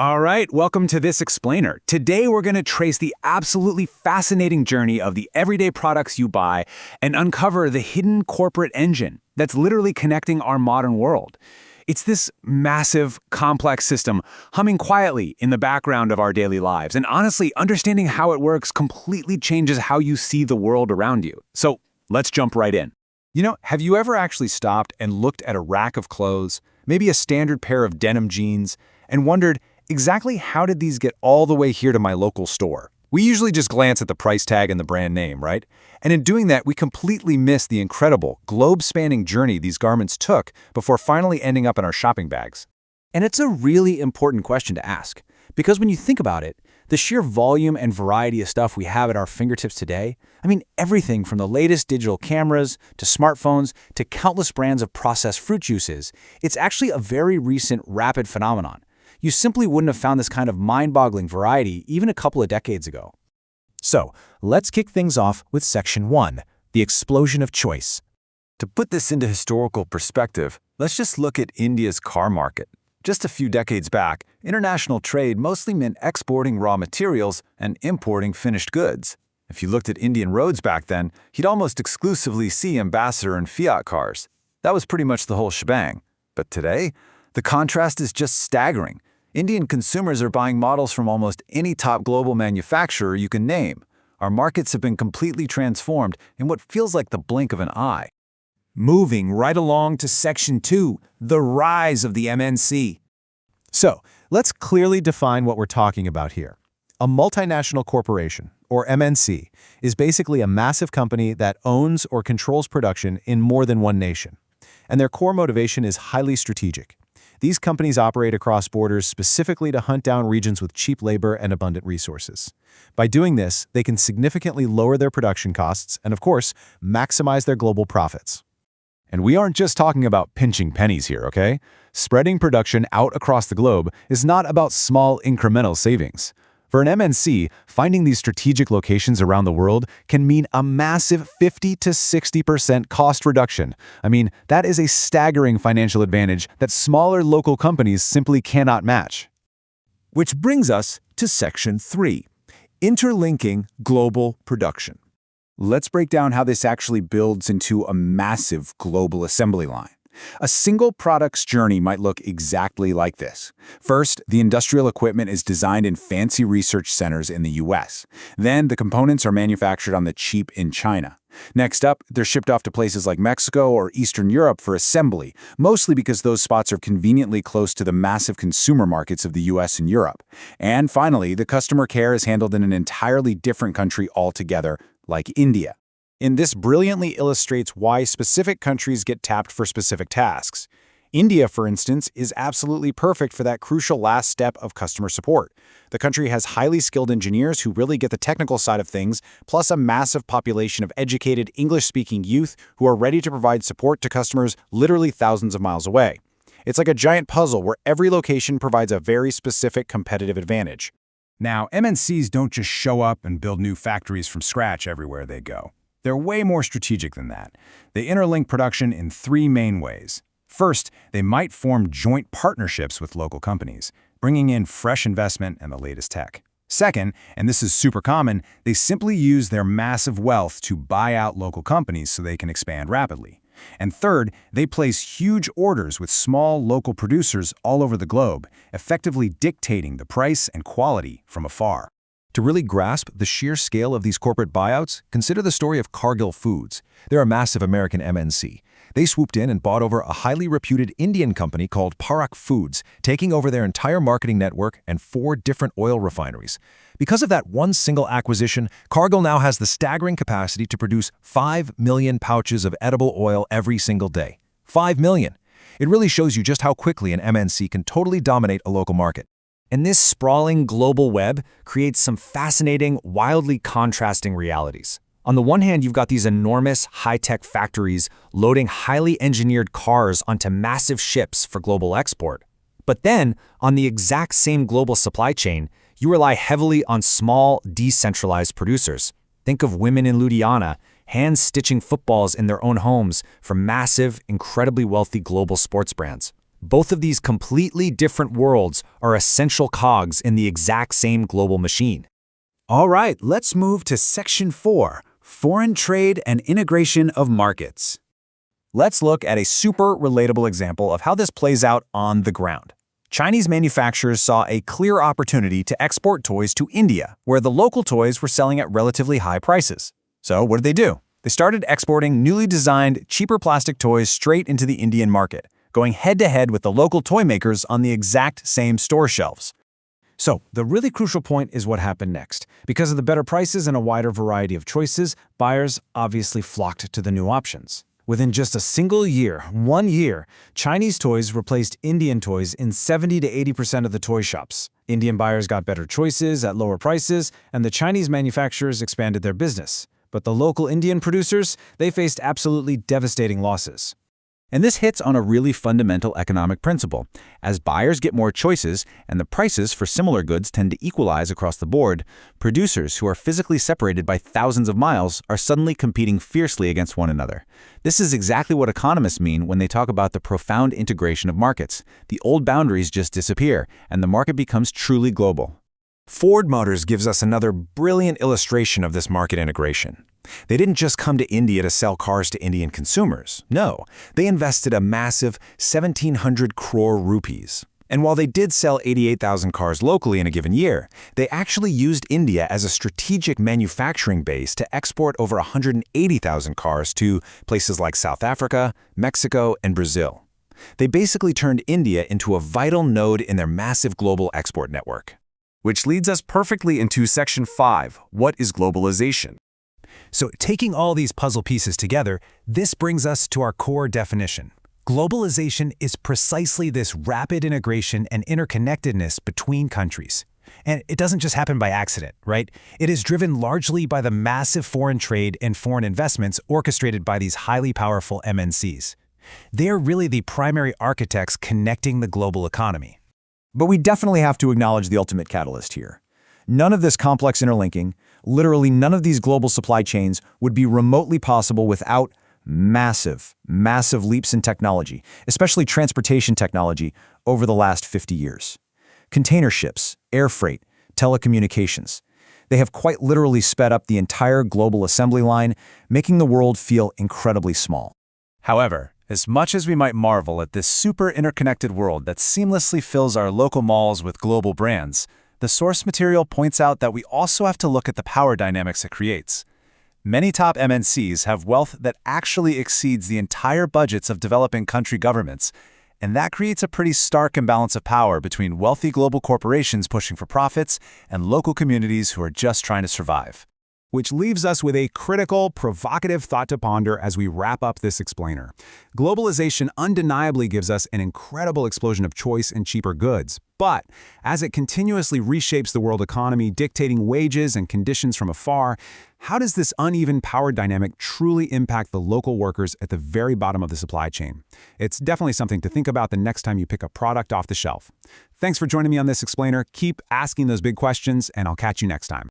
All right, welcome to This Explainer. Today we're going to trace the absolutely fascinating journey of the everyday products you buy and uncover the hidden corporate engine that's literally connecting our modern world. It's this massive, complex system humming quietly in the background of our daily lives, and honestly, understanding how it works completely changes how you see the world around you. So let's jump right in. Have you ever actually stopped and looked at a rack of clothes, maybe a standard pair of denim jeans, and wondered, exactly how did these get all the way here to my local store? We usually just glance at the price tag and the brand name, right? And in doing that, we completely miss the incredible, globe-spanning journey these garments took before finally ending up in our shopping bags. And it's a really important question to ask, because when you think about it, the sheer volume and variety of stuff we have at our fingertips today, everything from the latest digital cameras to smartphones to countless brands of processed fruit juices, it's actually a very recent, rapid phenomenon. You simply wouldn't have found this kind of mind-boggling variety even a couple of decades ago. So, let's kick things off with Section 1, the explosion of choice. To put this into historical perspective, let's just look at India's car market. Just a few decades back, international trade mostly meant exporting raw materials and importing finished goods. If you looked at Indian roads back then, you'd almost exclusively see Ambassador and Fiat cars. That was pretty much the whole shebang. But today, the contrast is just staggering. Indian consumers are buying models from almost any top global manufacturer you can name. Our markets have been completely transformed in what feels like the blink of an eye. Moving right along to Section 2, the rise of the MNC. So, let's clearly define what we're talking about here. A multinational corporation, or MNC, is basically a massive company that owns or controls production in more than one nation. And their core motivation is highly strategic. These companies operate across borders specifically to hunt down regions with cheap labor and abundant resources. By doing this, they can significantly lower their production costs and, of course, maximize their global profits. And we aren't just talking about pinching pennies here, okay? Spreading production out across the globe is not about small incremental savings. For an MNC, finding these strategic locations around the world can mean a massive 50 to 60% cost reduction. That is a staggering financial advantage that smaller local companies simply cannot match. Which brings us to Section 3, interlinking global production. Let's break down how this actually builds into a massive global assembly line. A single product's journey might look exactly like this. First, the industrial equipment is designed in fancy research centers in the US. Then, the components are manufactured on the cheap in China. Next up, they're shipped off to places like Mexico or Eastern Europe for assembly, mostly because those spots are conveniently close to the massive consumer markets of the US and Europe. And finally, the customer care is handled in an entirely different country altogether, like India. And this brilliantly illustrates why specific countries get tapped for specific tasks. India, for instance, is absolutely perfect for that crucial last step of customer support. The country has highly skilled engineers who really get the technical side of things, plus a massive population of educated English-speaking youth who are ready to provide support to customers literally thousands of miles away. It's like a giant puzzle where every location provides a very specific competitive advantage. Now, MNCs don't just show up and build new factories from scratch everywhere they go. They're way more strategic than that. They interlink production in three main ways. First, they might form joint partnerships with local companies, bringing in fresh investment and the latest tech. Second, and this is super common, they simply use their massive wealth to buy out local companies so they can expand rapidly. And third, they place huge orders with small local producers all over the globe, effectively dictating the price and quality from afar. To really grasp the sheer scale of these corporate buyouts, consider the story of Cargill Foods. They're a massive American MNC. They swooped in and bought over a highly reputed Indian company called Parak Foods, taking over their entire marketing network and 4 different oil refineries. Because of that one single acquisition, Cargill now has the staggering capacity to produce 5 million pouches of edible oil every single day. 5 million! It really shows you just how quickly an MNC can totally dominate a local market. And this sprawling global web creates some fascinating, wildly contrasting realities. On the one hand, you've got these enormous, high-tech factories loading highly engineered cars onto massive ships for global export. But then, on the exact same global supply chain, you rely heavily on small, decentralized producers. Think of women in Ludhiana, hand-stitching footballs in their own homes for massive, incredibly wealthy global sports brands. Both of these completely different worlds are essential cogs in the exact same global machine. All right, let's move to Section 4, Foreign Trade and Integration of Markets. Let's look at a super relatable example of how this plays out on the ground. Chinese manufacturers saw a clear opportunity to export toys to India, where the local toys were selling at relatively high prices. So what did they do? They started exporting newly designed, cheaper plastic toys straight into the Indian market, going head-to-head with the local toy makers on the exact same store shelves. So, the really crucial point is what happened next. Because of the better prices and a wider variety of choices, buyers obviously flocked to the new options. Within just a single year, 1 year, Chinese toys replaced Indian toys in 70 to 80% of the toy shops. Indian buyers got better choices at lower prices, and the Chinese manufacturers expanded their business. But the local Indian producers, they faced absolutely devastating losses. And this hits on a really fundamental economic principle. As buyers get more choices and the prices for similar goods tend to equalize across the board, producers who are physically separated by thousands of miles are suddenly competing fiercely against one another. This is exactly what economists mean when they talk about the profound integration of markets. The old boundaries just disappear, and the market becomes truly global. Ford Motors gives us another brilliant illustration of this market integration. They didn't just come to India to sell cars to Indian consumers. No, they invested a massive 1,700 crore rupees. And while they did sell 88,000 cars locally in a given year, they actually used India as a strategic manufacturing base to export over 180,000 cars to places like South Africa, Mexico, and Brazil. They basically turned India into a vital node in their massive global export network. Which leads us perfectly into Section 5, what is globalization? So, taking all these puzzle pieces together, this brings us to our core definition. Globalization is precisely this rapid integration and interconnectedness between countries. And it doesn't just happen by accident, right? It is driven largely by the massive foreign trade and foreign investments orchestrated by these highly powerful MNCs. They are really the primary architects connecting the global economy. But we definitely have to acknowledge the ultimate catalyst here. None of this complex interlinking, literally none of these global supply chains would be remotely possible without massive leaps in technology, especially transportation technology, over the last 50 years. Container ships, air freight, telecommunications. They have quite literally sped up the entire global assembly line, making the world feel incredibly small. However, as much as we might marvel at this super interconnected world that seamlessly fills our local malls with global brands, the source material points out that we also have to look at the power dynamics it creates. Many top MNCs have wealth that actually exceeds the entire budgets of developing country governments, and that creates a pretty stark imbalance of power between wealthy global corporations pushing for profits and local communities who are just trying to survive. Which leaves us with a critical, provocative thought to ponder as we wrap up this explainer. Globalization undeniably gives us an incredible explosion of choice and cheaper goods. But as it continuously reshapes the world economy, dictating wages and conditions from afar, how does this uneven power dynamic truly impact the local workers at the very bottom of the supply chain? It's definitely something to think about the next time you pick a product off the shelf. Thanks for joining me on this explainer. Keep asking those big questions, and I'll catch you next time.